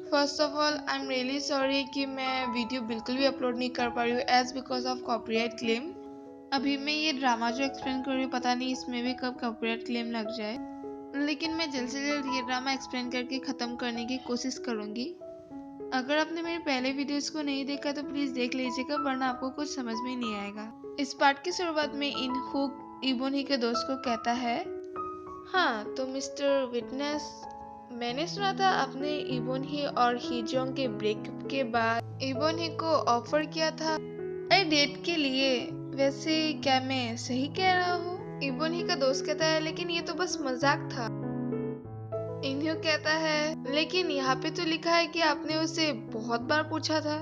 First of all I am really sorry कि मैं video बिल्कुल भी अपलोड नहीं कर पा रही हूँ as because of copyright claim. अभी मैं ये ड्रामा जो एक्सप्लेन कर रही हूँ पता नहीं इसमें भी कब कॉपीराइट क्लेम लग जाए, लेकिन मैं जल्द से जल्द ये ड्रामा एक्सप्लेन करके ख़त्म करने की कोशिश करूँगी। अगर आपने मेरे पहले वीडियोस को नहीं देखा तो प्लीज़ देख लीजिएगा, वरना आपको कुछ समझ में नहीं आएगा। इस पार्ट की शुरुआत में इन हुक इबोनी के दोस्त को कहता है, हाँ तो मिस्टर विटनेस, मैंने सुना था आपने इबोनी और हीजोंग के ब्रेकअप के बाद इबोनी को ऑफर किया था अरे डेट के लिए। वैसे क्या मैं सही कह रहा हूँ? इबोनी का दोस्त कहता है लेकिन ये तो बस मजाक था। इन्ह्यो कहता है लेकिन यहाँ पे तो लिखा है कि आपने उसे बहुत बार पूछा था।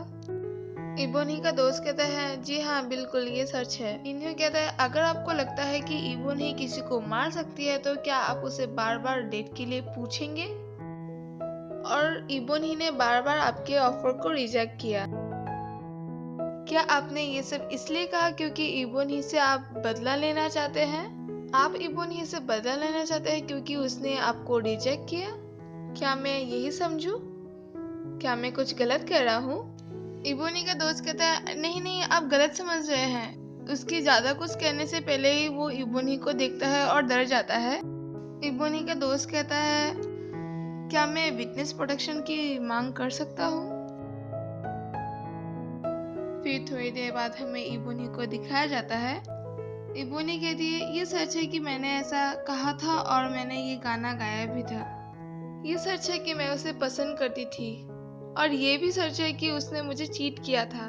इबोनी का दोस्त कहता है जी हाँ बिल्कुल ये सच है। इन्ह्यो कहता है अगर आपको लगता है कि इबोनी किसी को मार सकती है तो क्या आप उसे बार बार डेट के लिए पूछेंगे? और इबोनी ने बार बार आपके ऑफर को रिजेक्ट किया। क्या आपने ये सब इसलिए कहा क्योंकि इबोनी से आप बदला लेना चाहते हैं? आप इबोनी से बदला लेना चाहते हैं क्योंकि उसने आपको रिजेक्ट किया? क्या मैं यही समझूं? क्या मैं कुछ गलत कह रहा हूँ? इबोनी का दोस्त कहता है नहीं नहीं आप गलत समझ रहे हैं। उसकी ज्यादा कुछ कहने से पहले ही वो इबोनी को देखता है और डर जाता है। इबोनी का दोस्त कहता है क्या मैं विटनेस प्रोटेक्शन की मांग कर सकता हूँ? फिर थोड़ी देर बाद हमें इबोनी को दिखाया जाता है। इबोनी कहती है ये सच है कि मैंने ऐसा कहा था और मैंने ये गाना गाया भी था। ये सच है कि मैं उसे पसंद करती थी और ये भी सच है कि उसने मुझे चीट किया था।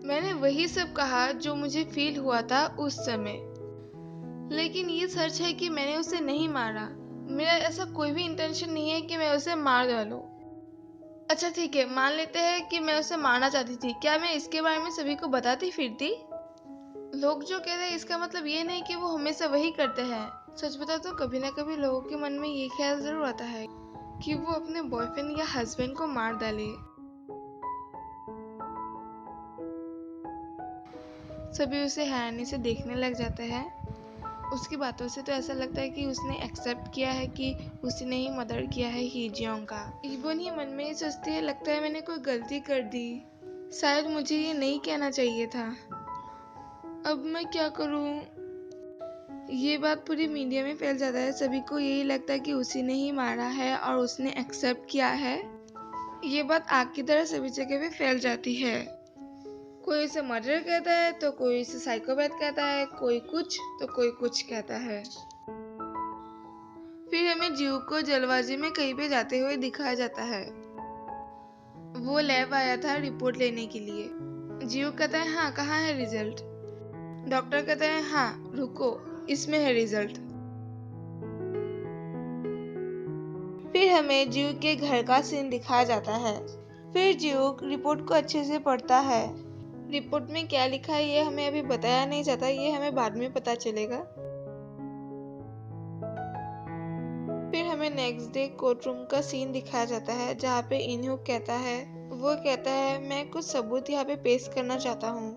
मैंने वही सब कहा जो मुझे फील हुआ था उस समय। लेकिन ये सच है कि मैंने उसे नहीं मारा। मेरा ऐसा कोई भी इंटेंशन नहीं है कि मैं उसे मार डालूं। अच्छा ठीक है, मान लेते हैं कि मैं उसे मारना चाहती थी, क्या मैं इसके बारे में सभी को बताती फिरती? लोग जो कहते हैं इसका मतलब ये नहीं कि वो हमेशा वही करते हैं। सच बता तो कभी ना कभी लोगों के मन में ये ख्याल जरूर आता है कि वो अपने बॉयफ्रेंड या हस्बैंड को मार डाले। सभी उसे हैरानी से देखने लग जाते हैं। उसकी बातों से तो ऐसा लगता है कि उसने एक्सेप्ट किया है कि उसने ही मर्डर किया है हीजियोंग का। इबोन ही मन में ही सोचती है लगता है मैंने कोई गलती कर दी, शायद मुझे ये नहीं कहना चाहिए था। अब मैं क्या करूं? ये बात पूरी मीडिया में फैल जाता है, सभी को यही लगता है कि उसी ने ही मारा है और उसने एक्सेप्ट किया है। ये बात आग की तरह सभी जगह पे फैल जाती है। कोई इसे मर्डर कहता है तो कोई इसे साइकोपैथ कहता है, कोई कुछ तो कोई कुछ कहता है। फिर हमें जीव को जल्दबाजी में कहीं पे जाते हुए दिखाया जाता है। वो लैब आया था रिपोर्ट लेने के लिए। जीव कहता है हाँ कहाँ है रिजल्ट? डॉक्टर कहता है हाँ रुको इसमें है रिजल्ट। फिर हमें जीव के घर का सीन दिखाया जाता है। फिर जीव रिपोर्ट को अच्छे से पढ़ता है। रिपोर्ट में क्या लिखा है ये हमें अभी बताया नहीं जाता, ये हमें बाद में पता चलेगा। फिर हमें नेक्स्ट डे कोर्ट रूम का सीन दिखाया जाता है जहाँ पे इन्ह्यो कहता है मैं कुछ सबूत यहाँ पे पेश करना चाहता हूँ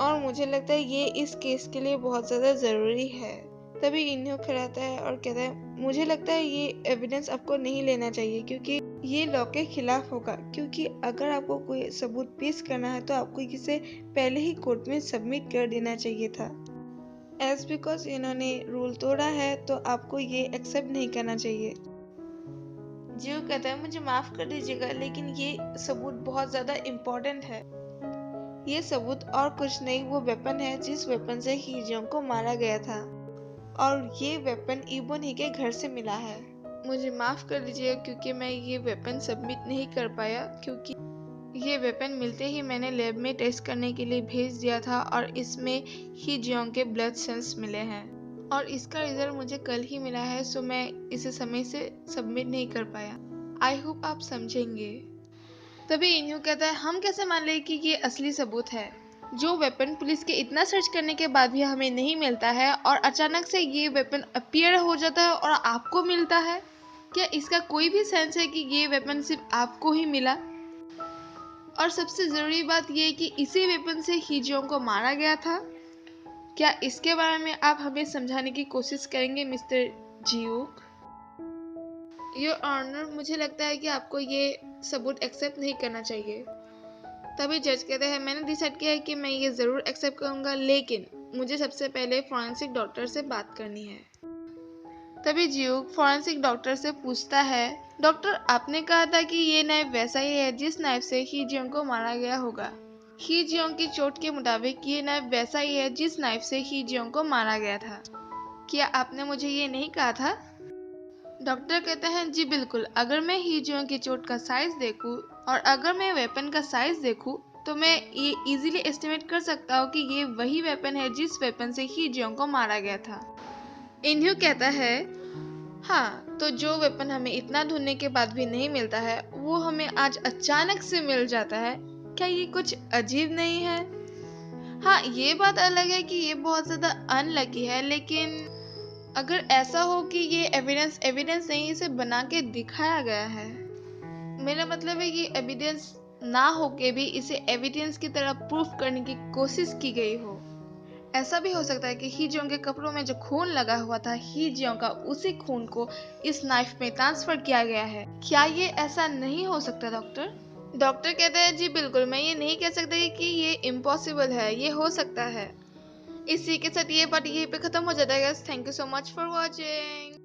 और मुझे लगता है ये इस केस के लिए बहुत ज़्यादा ज़रूरी है। तभी इन्ह्यो खड़ा आता है और कहता है मुझे लगता है ये एविडेंस आपको नहीं लेना चाहिए क्योंकि ये लॉ के खिलाफ होगा, क्योंकि अगर आपको कोई सबूत पेश करना है तो आपको इसे पहले ही कोर्ट में सबमिट कर देना चाहिए था। एज बिकॉज इन्होंने रूल तोड़ा है तो आपको ये एक्सेप्ट नहीं करना चाहिए। जीव कहता है मुझे माफ कर दीजिएगा लेकिन ये सबूत बहुत ज्यादा इम्पोर्टेंट है। ये सबूत और कुछ नहीं वो वेपन है जिस वेपन से हीजियोंग को मारा गया था और ये वेपन इबोनी के घर से मिला है। मुझे माफ कर दीजिएगा क्योंकि मैं ये वेपन सबमिट नहीं कर पाया, क्योंकि ये वेपन मिलते ही मैंने लैब में टेस्ट करने के लिए भेज दिया था और इसमें हीजियोंग के ब्लड सेल्स मिले हैं और इसका रिजल्ट मुझे कल ही मिला है, सो मैं इसे समय से सबमिट नहीं कर पाया। आई होप आप समझेंगे। तभी इन्ह्यो कहता है हम कैसे मान लें कि ये असली सबूत है? जो वेपन पुलिस के इतना सर्च करने के बाद भी हमें नहीं मिलता है और अचानक से ये वेपन अपीयर हो जाता है और आपको मिलता है, क्या इसका कोई भी सेंस है कि ये वेपन सिर्फ आपको ही मिला? और सबसे जरूरी बात ये है कि इसी वेपन से हीजियोंग को मारा गया था। क्या इसके बारे में आप हमें समझाने की कोशिश करेंगे मिस्टर जियोक? योर ऑनर, मुझे लगता है कि आपको ये सबूत एक्सेप्ट नहीं करना चाहिए। तभी जज कहते हैं, मैंने डिसाइड किया है कि मैं ये ज़रूर एक्सेप्ट करूँगा, लेकिन मुझे सबसे पहले फॉरेंसिक डॉक्टर से बात करनी है। तभी जियोक फॉरेंसिक डॉक्टर से पूछता है, डॉक्टर, आपने कहा था कि ये नाइफ वैसा ही है जिस नाइफ से ही जियोंग को मारा गया होगा। ही जियोंग की चोट के मुताबिक ये नाइफ वैसा ही है जिस नाइफ से ही जियोंग को मारा गया था। क्या आपने मुझे ये नहीं कहा था? डॉक्टर कहते हैं, जी बिल्कुल। अगर मैं ही जियोंग की चोट का साइज देखूं और अगर मैं वेपन का साइज देखूं तो मैं ये इजीली एस्टिमेट कर सकता हूँ कि ये वही वेपन है जिस वेपन से ही जियोंग को मारा गया था। इन्ह्यू कहता है, हाँ, तो जो वेपन हमें इतना ढूंढने के बाद भी नहीं मिलता है वो हमें आज अचानक से मिल जाता है। क्या ये कुछ अजीब नहीं है? हाँ, ये बात अलग है कि ये बहुत ज्यादा अनलकी है, लेकिन अगर ऐसा हो कि ये एविडेंस नहीं, इसे बना के दिखाया गया है। मेरा मतलब है कि एविडेंस ना हो के भी इसे एविडेंस की तरह प्रूफ करने की कोशिश की गई हो। ऐसा भी हो सकता है कि ही जियोंग के कपड़ों में जो खून लगा हुआ था, ही जियोंग का उसी खून को इस नाइफ में ट्रांसफर किया गया है। क्या ये ऐसा नहीं हो सकता डॉक्टर? डॉक्टर कहते हैं, जी बिल्कुल, मैं ये नहीं कह सकता कि ये इम्पॉसिबल है, ये हो सकता है। इसी के साथ ये पार्ट यहीं पे खत्म हो जाता है। Thank you so much for watching.